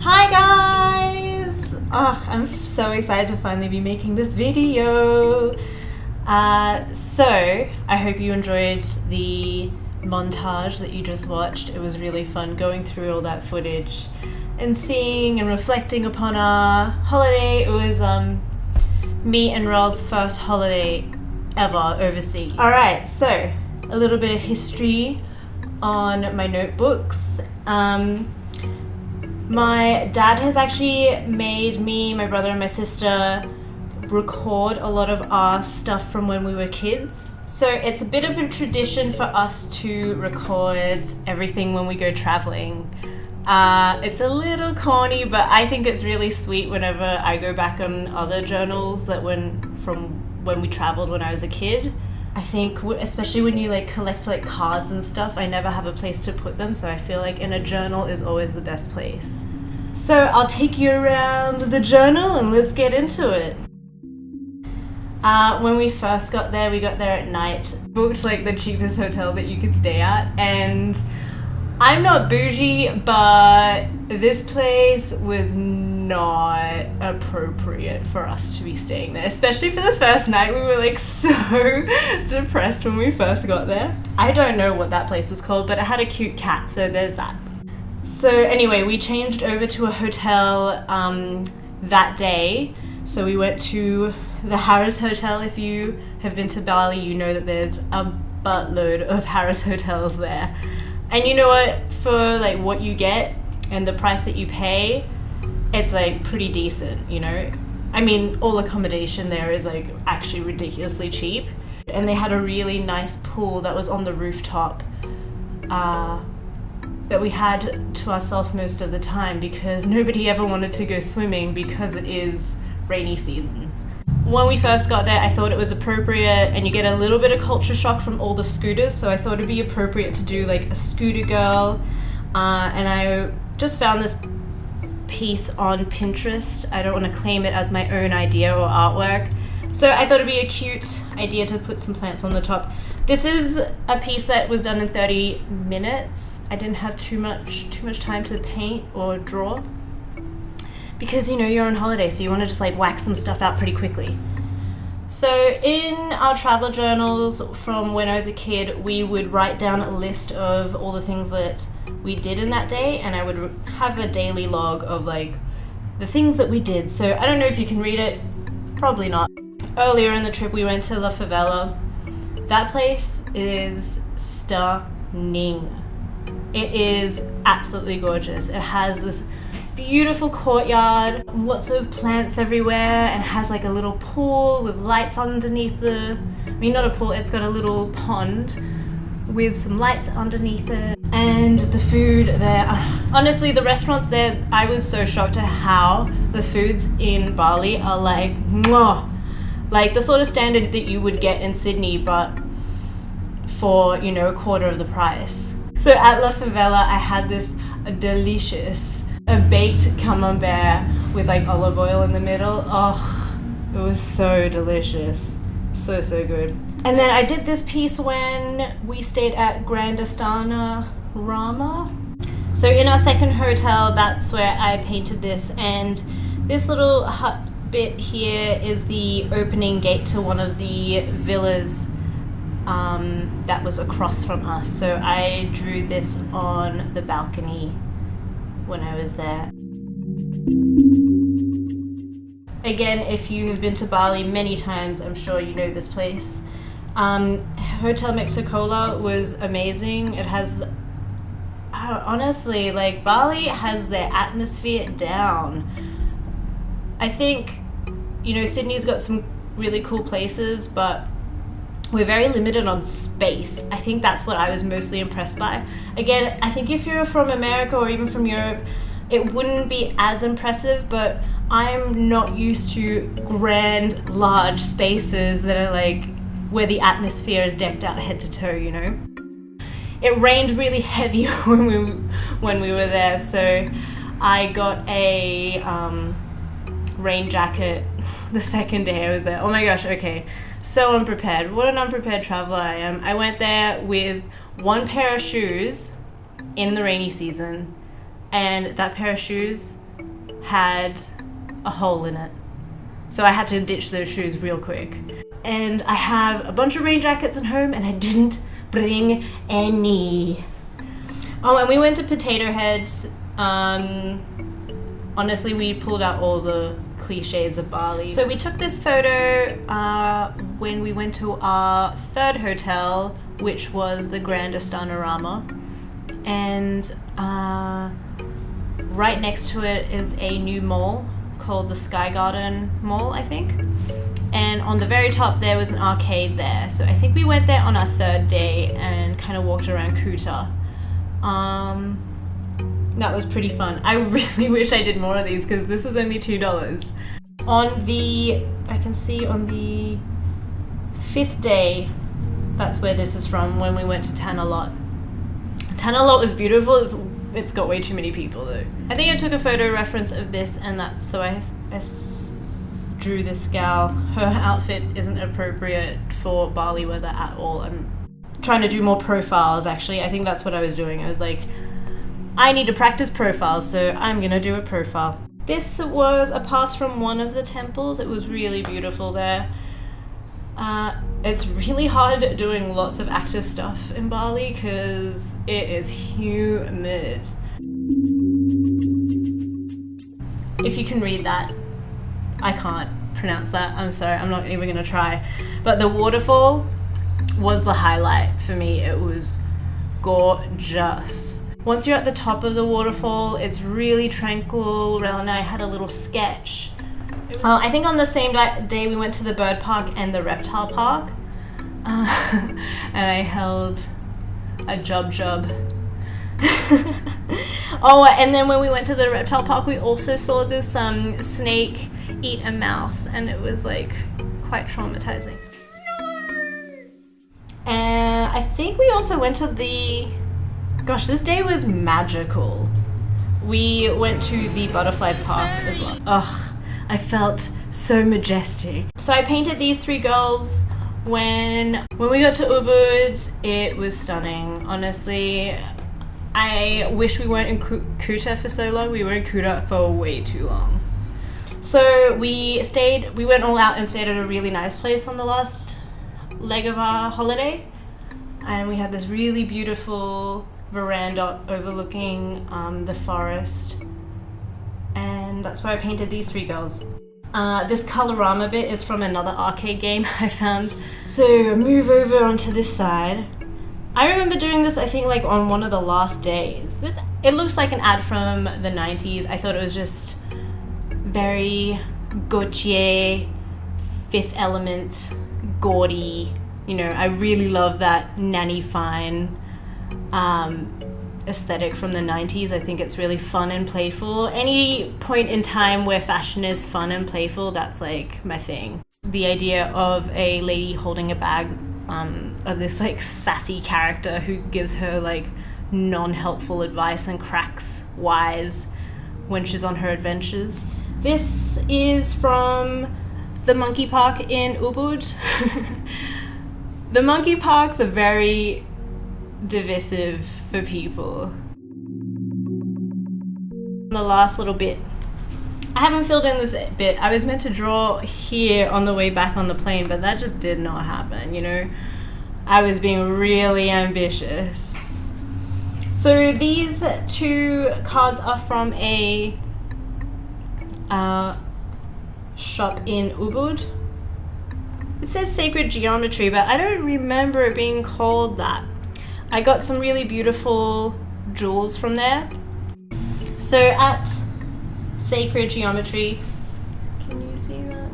Hi guys! I'm so excited to finally be making this video. So I hope you enjoyed the montage that you just watched. It was really fun going through all that footage and seeing and reflecting upon our holiday. It was me and Rel's first holiday ever overseas. Alright, so a little bit of history on my notebooks. My dad has actually made me, my brother and my sister record a lot of our stuff from when we were kids. So it's a bit of a tradition for us to record everything when we go traveling. It's a little corny, but I think it's really sweet whenever I go back on other journals that from when we traveled when I was a kid. I think especially when you collect cards and stuff, I never have a place to put them, so I feel like in a journal is always the best place. So I'll take you around the journal and let's get into it. When we first got there, we got there at night, booked the cheapest hotel that you could stay at, and I'm not bougie, but this place was not appropriate for us to be staying there, especially for the first night. We were so depressed when we first got there. I don't know what that place was called, but it had a cute cat, so there's that. So anyway, we changed over to a hotel that day. So we went to the Harris Hotel. If you have been to Bali, you know that there's a buttload of Harris hotels there. And you know what, for what you get and the price that you pay, it's pretty decent, you know? I mean, all accommodation there is actually ridiculously cheap. And they had a really nice pool that was on the rooftop that we had to ourselves most of the time because nobody ever wanted to go swimming because it is rainy season. When we first got there, I thought it was appropriate, and you get a little bit of culture shock from all the scooters, so I thought it'd be appropriate to do a scooter girl, and I just found this piece on Pinterest. I don't want to claim it as my own idea or artwork, so I thought it'd be a cute idea to put some plants on the top. This is a piece that was done in 30 minutes. I didn't have too much time to paint or draw, because you're on holiday, so you want to just whack some stuff out pretty quickly. So in our travel journals from when I was a kid, we would write down a list of all the things that we did in that day, and I would have a daily log of the things that we did. So I don't know if you can read it, probably not. Earlier in the trip we went to La Favela. That place is stunning. It is absolutely gorgeous. It has this beautiful courtyard, lots of plants everywhere, and has a little pool with lights underneath not a pool, it's got a little pond with some lights underneath it. And the food there, honestly, the restaurants there, I was so shocked at how the foods in Bali are mwah, the sort of standard that you would get in Sydney, but for a quarter of the price. So at La Favela, I had this delicious a baked camembert with olive oil in the middle. Oh, it was so delicious. So good. And then I did this piece when we stayed at Grand Astana Rama. So in our second hotel, that's where I painted this, and this little hut bit here is the opening gate to one of the villas that was across from us. So I drew this on the balcony when I was there. Again, if you have been to Bali many times, I'm sure you know this place. Hotel Mexicola was amazing. It has, honestly, Bali has their atmosphere down. I think, Sydney's got some really cool places, but we're very limited on space. I think that's what I was mostly impressed by. Again, I think if you're from America or even from Europe, it wouldn't be as impressive, but I'm not used to grand, large spaces that are like where the atmosphere is decked out head to toe, you know? It rained really heavy when we were there, so I got a rain jacket the second day I was there. Oh my gosh, okay. So unprepared. What an unprepared traveler I am. I went there with one pair of shoes in the rainy season, and that pair of shoes had a hole in it. So I had to ditch those shoes real quick. And I have a bunch of rain jackets at home, and I didn't bring any. Oh, and we went to Potato Heads. Honestly, we pulled out all the cliches of Bali. So we took this photo when we went to our third hotel, which was the Grand Astana Rama. And right next to it is a new mall called the Sky Garden Mall, I think. And on the very top there was an arcade there. So I think we went there on our third day and kind of walked around Kuta. That was pretty fun. I really wish I did more of these because this was only $2. I can see on the 5th day, that's where this is from, when we went to Tanalot. Tanalot was beautiful. It's got way too many people though. I think I took a photo reference of this, and that's so I drew this gal. Her outfit isn't appropriate for Bali weather at all. I'm trying to do more profiles actually. I think that's what I was doing. I was like, I need to practice profiles, so I'm gonna do a profile. This was a pass from one of the temples. It was really beautiful there. It's really hard doing lots of active stuff in Bali because it is humid. If you can read that, I can't pronounce that. I'm sorry, I'm not even gonna try. But the waterfall was the highlight for me. It was gorgeous. Once you're at the top of the waterfall, it's really tranquil. Rel and I had a little sketch. I think on the same day we went to the bird park and the reptile park. And I held a jub. Oh, and then when we went to the reptile park, we also saw this snake eat a mouse, and it was like quite traumatizing. And I think we also went to gosh, this day was magical. We went to the butterfly park as well. Ugh, I felt so majestic. So I painted these 3 girls. When we got to Ubud, it was stunning. Honestly, I wish we weren't in Kuta for so long. We were in Kuta for way too long. So we went all out and stayed at a really nice place on the last leg of our holiday. And we had this really beautiful veranda overlooking the forest. And that's where I painted these 3 girls. This Colorama bit is from another arcade game I found. So move over onto this side. I remember doing this, I think, like on one of the last days. It looks like an ad from the 90s. I thought it was just very Gautier, Fifth Element, gaudy. You know, I really love that nanny fine aesthetic from the 90s. I think it's really fun and playful. Any point in time where fashion is fun and playful, that's like my thing. The idea of a lady holding a bag of this like sassy character who gives her like non-helpful advice and cracks wise when she's on her adventures. This is from the monkey park in Ubud. The monkey parks are very divisive for people. The last little bit. I haven't filled in this bit. I was meant to draw here on the way back on the plane, but that just did not happen, you know? I was being really ambitious. So these 2 cards are from a shop in Ubud. It says Sacred Geometry, but I don't remember it being called that. I got some really beautiful jewels from there. So at Sacred Geometry, can you see that?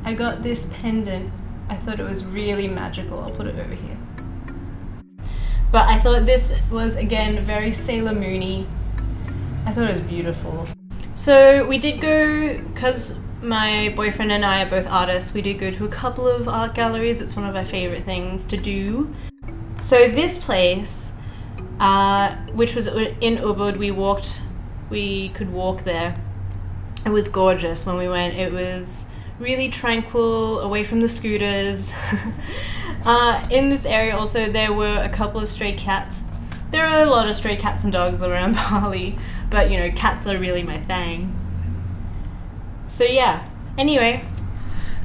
I got this pendant. I thought it was really magical. I'll put it over here. But I thought this was, again, very Sailor Moon-y. I thought it was beautiful. So we did go, because my boyfriend and I are both artists, we did go to a couple of art galleries. It's one of our favorite things to do. So this place, which was in Ubud, we could walk there. It was gorgeous when we went. It was really tranquil, away from the scooters. In this area also there were a couple of stray cats. There are a lot of stray cats and dogs around Bali, but you know, cats are really my thing. So yeah, anyway,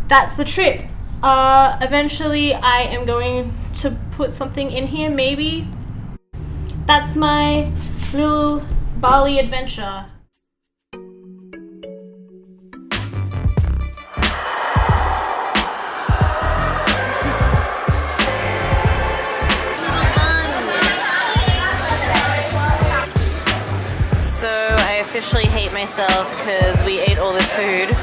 that's the trip. Eventually I am going to put something in here, maybe. That's my little Bali adventure. So I officially hate myself because we ate all this food.